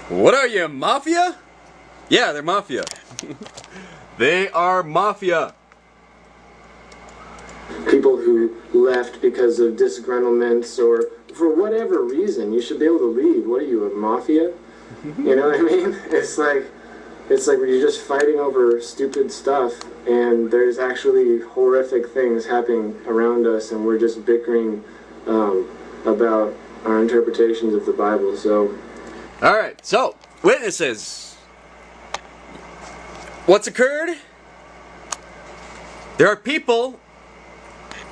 What are you, mafia? Yeah, they're mafia. They are mafia. People who left because of disgruntlements or for whatever reason, you should be able to leave. What are you, a mafia? You know what I mean? It's like you're just fighting over stupid stuff, and there's actually horrific things happening around us, and we're just bickering about our interpretations of the Bible. So, all right. So, witnesses. What's occurred? There are people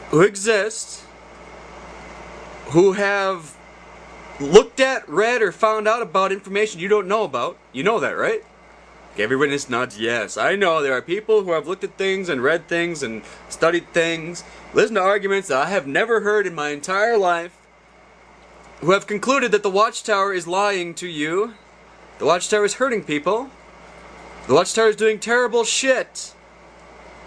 who exist who have looked at, read, or found out about information you don't know about. You know that, right? Every witness nods yes. I know there are people who have looked at things and read things and studied things, listened to arguments that I have never heard in my entire life, who have concluded that the Watchtower is lying to you. The Watchtower is hurting people. The Watchtower is doing terrible shit.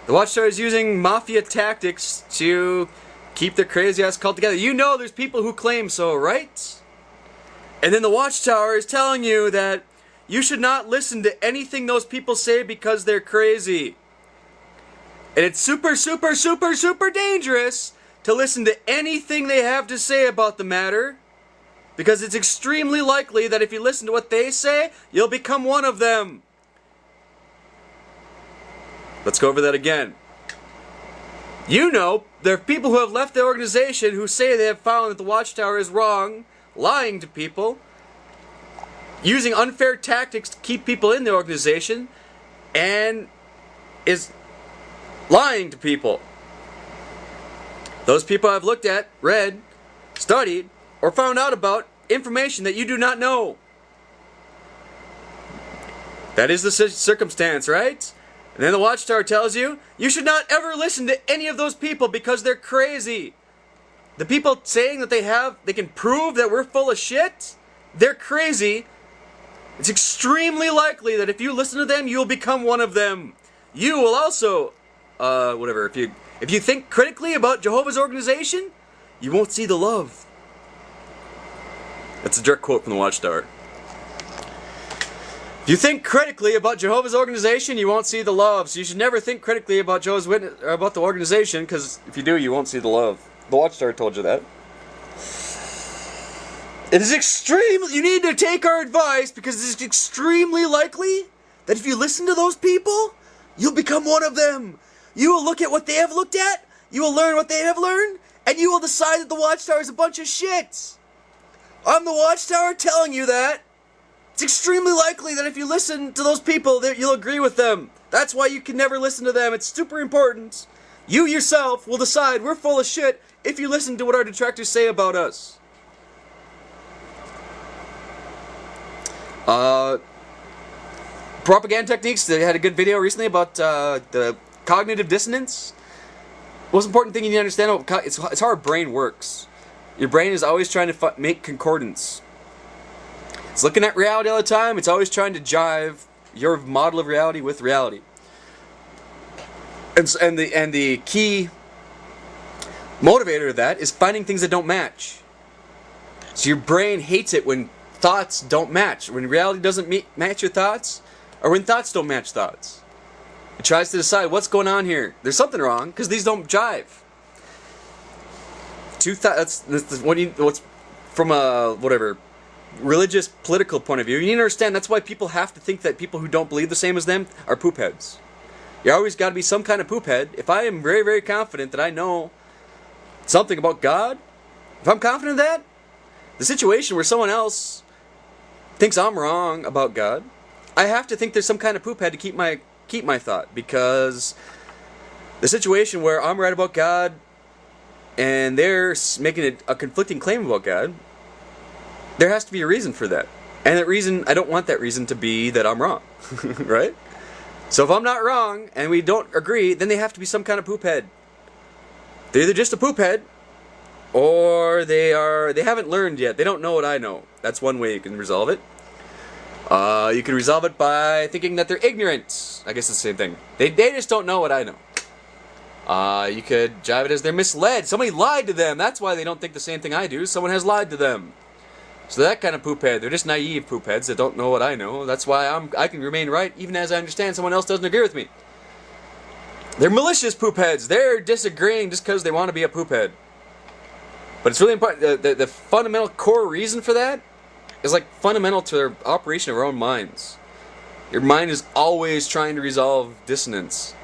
The Watchtower is using mafia tactics to keep their crazy ass cult together. You know there's people who claim so, right? And then the Watchtower is telling you that you should not listen to anything those people say because they're crazy. And it's super, super, super, super dangerous to listen to anything they have to say about the matter, because it's extremely likely that if you listen to what they say, you'll become one of them. Let's go over that again. You know, there are people who have left the organization who say they have found that the Watchtower is wrong, lying to people, using unfair tactics to keep people in the organization, and is lying to people. Those people have looked at, read, studied, or found out about information that you do not know. That is the circumstance, right? And then the Watchtower tells you, you should not ever listen to any of those people because they're crazy. The people saying that they can prove that we're full of shit, they're crazy. It's extremely likely that if you listen to them, you'll become one of them. You will also, if you think critically about Jehovah's organization, you won't see the love. That's a direct quote from the Watchtower. If you think critically about Jehovah's organization, you won't see the love. So you should never think critically about Jehovah's Witness or about the organization, because if you do, you won't see the love. The Watchtower told you that. It is you need to take our advice, because it is extremely likely that if you listen to those people, you'll become one of them. You will look at what they have looked at, you will learn what they have learned, and you will decide that the Watchtower is a bunch of shit. I'm the Watchtower telling you that. It's extremely likely that if you listen to those people, that you'll agree with them. That's why you can never listen to them. It's super important. You yourself will decide we're full of shit if you listen to what our detractors say about us. Propaganda techniques. They had a good video recently about the cognitive dissonance. Most important thing you need to understand, it's how our brain works. Your brain is always trying to make concordance. It's looking at reality all the time. It's always trying to jive your model of reality with reality. And the key motivator of that is finding things that don't match. So your brain hates it when thoughts don't match, when reality doesn't match your thoughts, or when thoughts don't match thoughts. It tries to decide what's going on here. There's something wrong because these don't jive. That's what's from a religious, political point of view. You need to understand that's why people have to think that people who don't believe the same as them are poop heads. You always got to be some kind of poop head. If I am very, very confident that I know something about God, if I'm confident of that, the situation where someone else thinks I'm wrong about God, I have to think there's some kind of poop head to keep my thought, because the situation where I'm right about God and they're making a conflicting claim about God, there has to be a reason for that. And that reason, I don't want that reason to be that I'm wrong. Right? So if I'm not wrong and we don't agree, then they have to be some kind of poop head. They're either just a poop head, or they haven't learned yet. They don't know what I know. That's one way you can resolve it. You can resolve it by thinking that they're ignorant. I guess it's the same thing. They just don't know what I know. You could jive it as they're misled. Somebody lied to them. That's why they don't think the same thing I do. Someone has lied to them. So that kind of poop head, they're just naive poop heads that don't know what I know. That's why I can remain right even as I understand someone else doesn't agree with me. They're malicious poop heads. They're disagreeing just because they want to be a poop head. But it's really important. The fundamental core reason for that is like fundamental to their operation of our own minds. Your mind is always trying to resolve dissonance.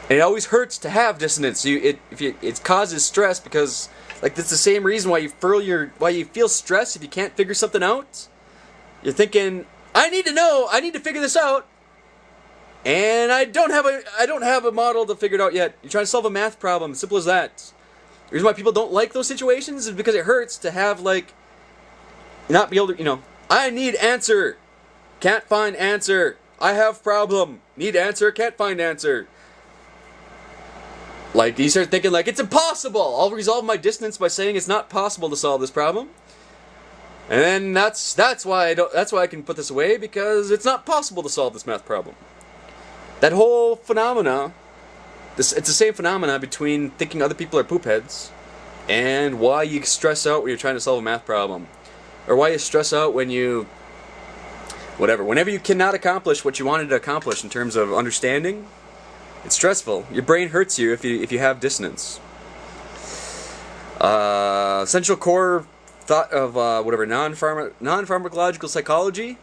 And it always hurts to have dissonance. It causes stress because, like, that's the same reason why you feel stress if you can't figure something out. You're thinking, I need to know, I need to figure this out, and I don't have a model to figure it out yet. You're trying to solve a math problem, simple as that. The reason why people don't like those situations is because it hurts to have, like, not be able to, I need answer, can't find answer, I have problem, need answer, can't find answer. Like, you start thinking, like, it's impossible! I'll resolve my dissonance by saying it's not possible to solve this problem. And then that's why I can put this away, because it's not possible to solve this math problem. That whole phenomena, it's the same phenomena between thinking other people are poop heads and why you stress out when you're trying to solve a math problem. Or why you stress out when you... whenever you cannot accomplish what you wanted to accomplish in terms of understanding, it's stressful. Your brain hurts you if you have dissonance. Essential core thought of non-pharmacological psychology,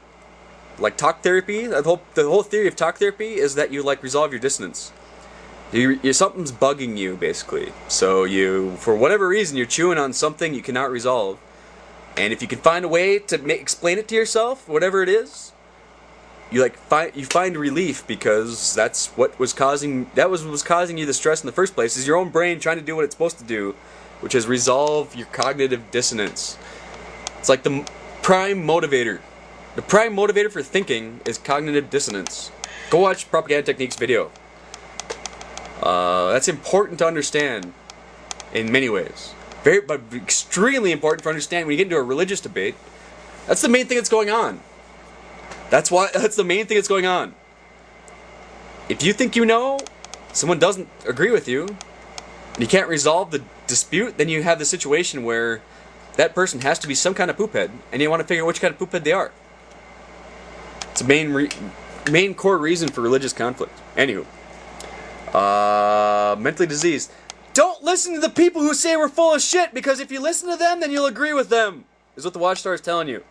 like talk therapy. The whole theory of talk therapy is that you like resolve your dissonance. Something's bugging you basically. So for whatever reason, you're chewing on something you cannot resolve, and if you can find a way to explain it to yourself, whatever it is, you find relief, because that's what was causing you the stress in the first place. Is your own brain trying to do what it's supposed to do, which is resolve your cognitive dissonance. It's like the prime motivator. The prime motivator for thinking is cognitive dissonance. Go watch Propaganda Techniques video. That's important to understand in many ways. But extremely important for understanding when you get into a religious debate. That's the main thing that's going on. That's the main thing that's going on. If you think you know, someone doesn't agree with you, and you can't resolve the dispute, then you have the situation where that person has to be some kind of poophead, and you want to figure out which kind of poophead they are. It's a main core reason for religious conflict. Anywho, mentally diseased. Don't listen to the people who say we're full of shit, because if you listen to them, then you'll agree with them, is what the Watchtower is telling you.